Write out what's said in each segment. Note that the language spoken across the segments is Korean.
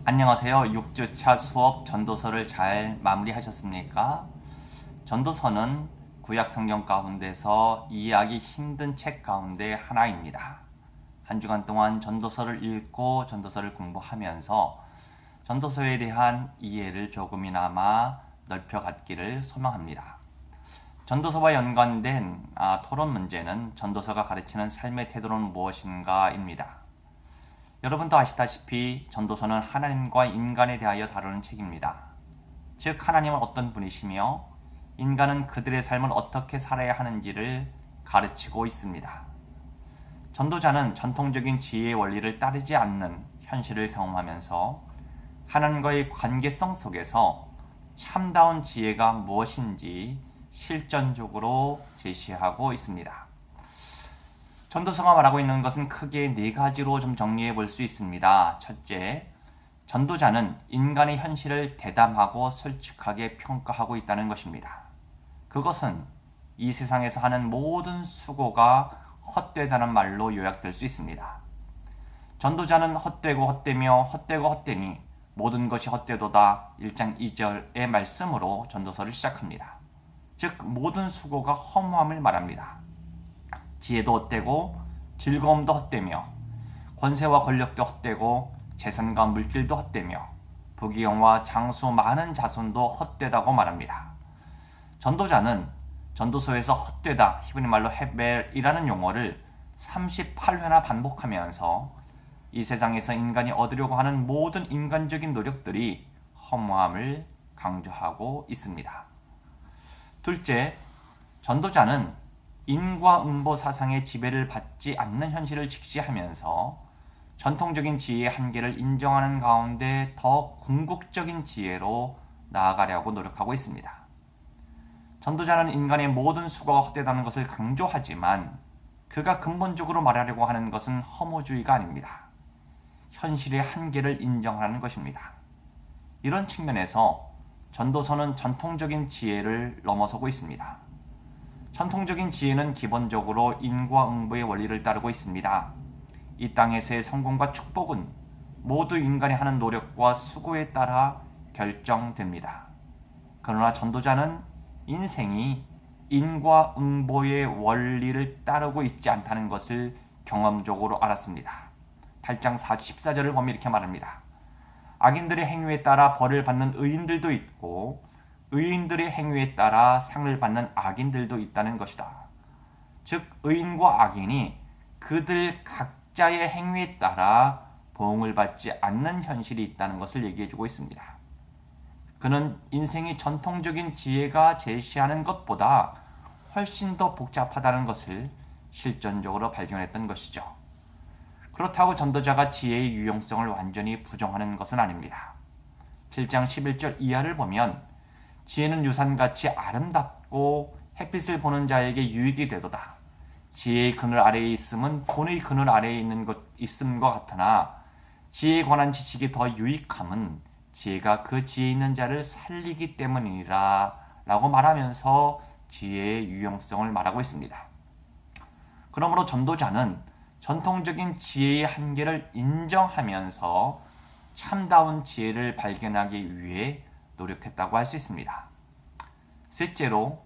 안녕하세요. 6주차 수업 전도서를 잘 마무리하셨습니까? 전도서는 구약 성경 가운데서 이해하기 힘든 책 가운데 하나입니다. 한 주간 동안 전도서를 읽고 전도서를 공부하면서 전도서에 대한 이해를 조금이나마 넓혀갔기를 소망합니다. 전도서와 연관된 토론 문제는 전도서가 가르치는 삶의 태도는 무엇인가입니다. 여러분도 아시다시피 전도서는 하나님과 인간에 대하여 다루는 책입니다. 즉 하나님은 어떤 분이시며 인간은 그들의 삶을 어떻게 살아야 하는지를 가르치고 있습니다. 전도자는 전통적인 지혜의 원리를 따르지 않는 현실을 경험하면서 하나님과의 관계성 속에서 참다운 지혜가 무엇인지 실전적으로 제시하고 있습니다. 전도서가 말하고 있는 것은 크게 네 가지로 좀 정리해 볼 수 있습니다. 첫째, 전도자는 인간의 현실을 대담하고 솔직하게 평가하고 있다는 것입니다. 그것은 이 세상에서 하는 모든 수고가 헛되다는 말로 요약될 수 있습니다. 전도자는 헛되고 헛되며 헛되고 헛되니 모든 것이 헛되도다 1장 2절의 말씀으로 전도서를 시작합니다. 즉 모든 수고가 허무함을 말합니다. 지혜도 헛되고 즐거움도 헛되며 권세와 권력도 헛되고 재산과 물질도 헛되며 부귀영화 장수 많은 자손도 헛되다고 말합니다. 전도자는 전도서에서 헛되다 히브리 말로 헤벨이라는 용어를 38회나 반복하면서 이 세상에서 인간이 얻으려고 하는 모든 인간적인 노력들이 허무함을 강조하고 있습니다. 둘째, 전도자는 인과응보 사상의 지배를 받지 않는 현실을 직시하면서 전통적인 지혜의 한계를 인정하는 가운데 더 궁극적인 지혜로 나아가려고 노력하고 있습니다. 전도자는 인간의 모든 수고가 헛되다는 것을 강조하지만 그가 근본적으로 말하려고 하는 것은 허무주의가 아닙니다. 현실의 한계를 인정하는 것입니다. 이런 측면에서 전도서는 전통적인 지혜를 넘어서고 있습니다. 전통적인 지혜는 기본적으로 인과응보의 원리를 따르고 있습니다. 이 땅에서의 성공과 축복은 모두 인간이 하는 노력과 수고에 따라 결정됩니다. 그러나 전도자는 인생이 인과응보의 원리를 따르고 있지 않다는 것을 경험적으로 알았습니다. 8장 14절을 보면 이렇게 말합니다. 악인들의 행위에 따라 벌을 받는 의인들도 있고 의인들의 행위에 따라 상을 받는 악인들도 있다는 것이다. 즉 의인과 악인이 그들 각자의 행위에 따라 보응을 받지 않는 현실이 있다는 것을 얘기해주고 있습니다. 그는 인생이 전통적인 지혜가 제시하는 것보다 훨씬 더 복잡하다는 것을 실전적으로 발견했던 것이죠. 그렇다고 전도자가 지혜의 유용성을 완전히 부정하는 것은 아닙니다. 7장 11절 이하를 보면 지혜는 유산같이 아름답고 햇빛을 보는 자에게 유익이 되도다. 지혜의 그늘 아래에 있음은 돈의 그늘 아래에 있음과 같으나 지혜에 관한 지식이 더 유익함은 지혜가 그 지혜 있는 자를 살리기 때문이니라 라고 말하면서 지혜의 유용성을 말하고 있습니다. 그러므로 전도자는 전통적인 지혜의 한계를 인정하면서 참다운 지혜를 발견하기 위해 노력했다고 할 수 있습니다. 셋째로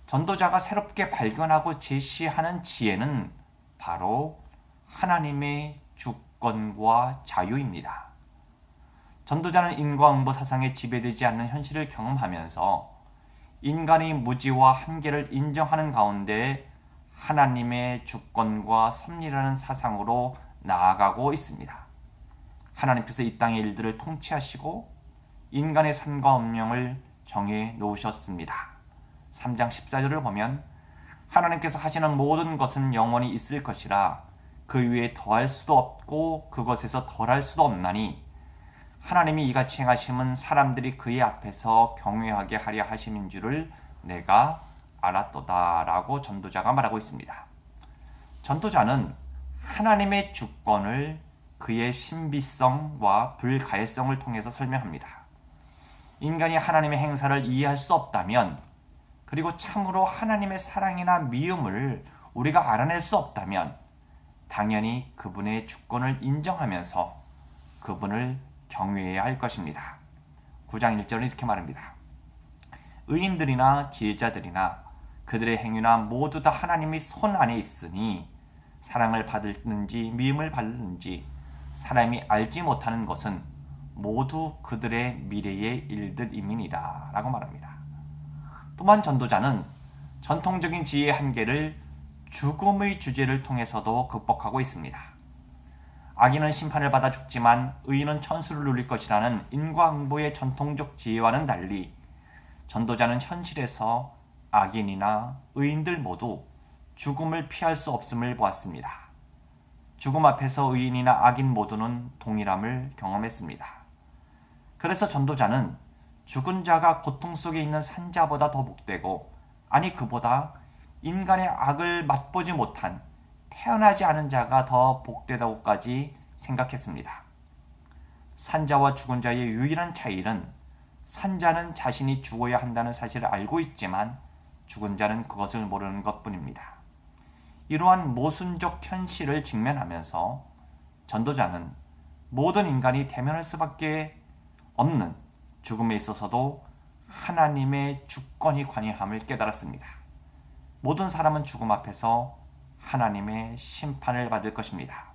전도자가 새롭게 발견하고 제시하는 지혜는 바로 하나님의 주권과 자유입니다. 전도자는 인과응보 사상에 지배되지 않는 현실을 경험하면서 인간의 무지와 한계를 인정하는 가운데 하나님의 주권과 섭리라는 사상으로 나아가고 있습니다. 하나님께서 이 땅의 일들을 통치하시고 인간의 산과 운명을 정해 놓으셨습니다. 3장 14절을 보면 하나님께서 하시는 모든 것은 영원히 있을 것이라 그 위에 더할 수도 없고 그것에서 덜할 수도 없나니 하나님이 이같이 행하심은 사람들이 그의 앞에서 경외하게 하려 하심인 줄을 내가 알았도다 라고 전도자가 말하고 있습니다. 전도자는 하나님의 주권을 그의 신비성과 불가해성을 통해서 설명합니다. 인간이 하나님의 행사를 이해할 수 없다면, 그리고 참으로 하나님의 사랑이나 미움을 우리가 알아낼 수 없다면 당연히 그분의 주권을 인정하면서 그분을 경외해야 할 것입니다. 9장 1절은 이렇게 말합니다. 의인들이나 지혜자들이나 그들의 행위나 모두 다 하나님의 손 안에 있으니 사랑을 받을는지 미움을 받을는지 사람이 알지 못하는 것은 모두 그들의 미래의 일들임이니라 라고 말합니다. 또한 전도자는 전통적인 지혜의 한계를 죽음의 주제를 통해서도 극복하고 있습니다. 악인은 심판을 받아 죽지만 의인은 천수를 누릴 것이라는 인과응보의 전통적 지혜와는 달리 전도자는 현실에서 악인이나 의인들 모두 죽음을 피할 수 없음을 보았습니다. 죽음 앞에서 의인이나 악인 모두는 동일함을 경험했습니다. 그래서 전도자는 죽은 자가 고통 속에 있는 산자보다 더 복되고, 아니 그보다 인간의 악을 맛보지 못한 태어나지 않은 자가 더 복되다고까지 생각했습니다. 산자와 죽은 자의 유일한 차이는 산자는 자신이 죽어야 한다는 사실을 알고 있지만 죽은 자는 그것을 모르는 것뿐입니다. 이러한 모순적 현실을 직면하면서 전도자는 모든 인간이 대면할 수밖에 없는 죽음에 있어서도 하나님의 주권이 관여함을 깨달았습니다. 모든 사람은 죽음 앞에서 하나님의 심판을 받을 것입니다.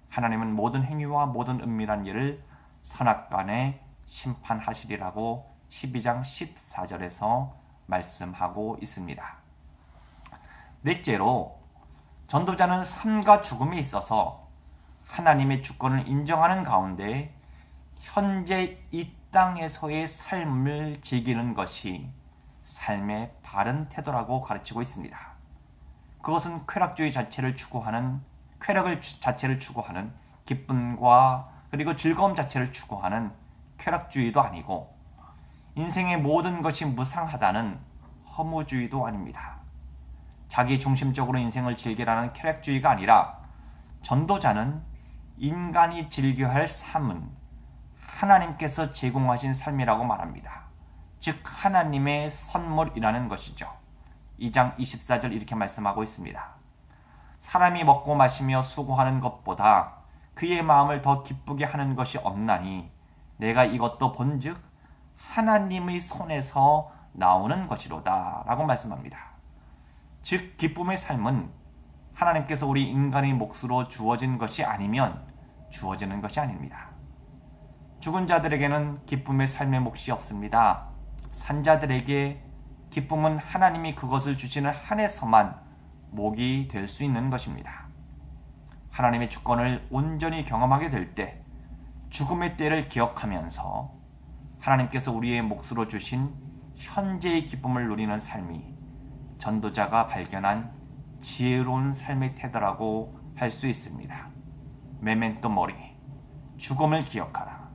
하나님은 모든 행위와 모든 은밀한 일을 선악간에 심판하시리라고 12장 14절에서 말씀하고 있습니다. 넷째로 전도자는 삶과 죽음에 있어서 하나님의 주권을 인정하는 가운데 현재 이 땅에서의 삶을 즐기는 것이 삶의 바른 태도라고 가르치고 있습니다. 그것은 쾌락주의 자체를 추구하는, 쾌락을 자체를 추구하는 기쁨과 그리고 즐거움 자체를 추구하는 쾌락주의도 아니고 인생의 모든 것이 무상하다는 허무주의도 아닙니다. 자기 중심적으로 인생을 즐기라는 쾌락주의가 아니라 전도자는 인간이 즐겨야 할 삶은 하나님께서 제공하신 삶이라고 말합니다. 즉 하나님의 선물이라는 것이죠. 2장 24절 이렇게 말씀하고 있습니다. 사람이 먹고 마시며 수고하는 것보다 그의 마음을 더 기쁘게 하는 것이 없나니 내가 이것도 본즉 하나님의 손에서 나오는 것이로다 라고 말씀합니다. 즉 기쁨의 삶은 하나님께서 우리 인간의 몫으로 주어진 것이 아니면 주어지는 것이 아닙니다. 죽은 자들에게는 기쁨의 삶의 몫이 없습니다. 산자들에게 기쁨은 하나님이 그것을 주시는 한에서만 몫이 될 수 있는 것입니다. 하나님의 주권을 온전히 경험하게 될 때 죽음의 때를 기억하면서 하나님께서 우리의 몫으로 주신 현재의 기쁨을 누리는 삶이 전도자가 발견한 지혜로운 삶의 태도라고 할 수 있습니다. 메멘토 모리, 죽음을 기억하라.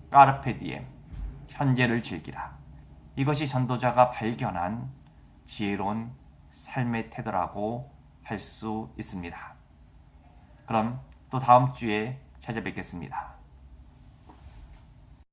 까르페 디엠, 현재를 즐기라. 이것이 전도자가 발견한 지혜로운 삶의 태도라고 할 수 있습니다. 그럼 또 다음 주에 찾아뵙겠습니다.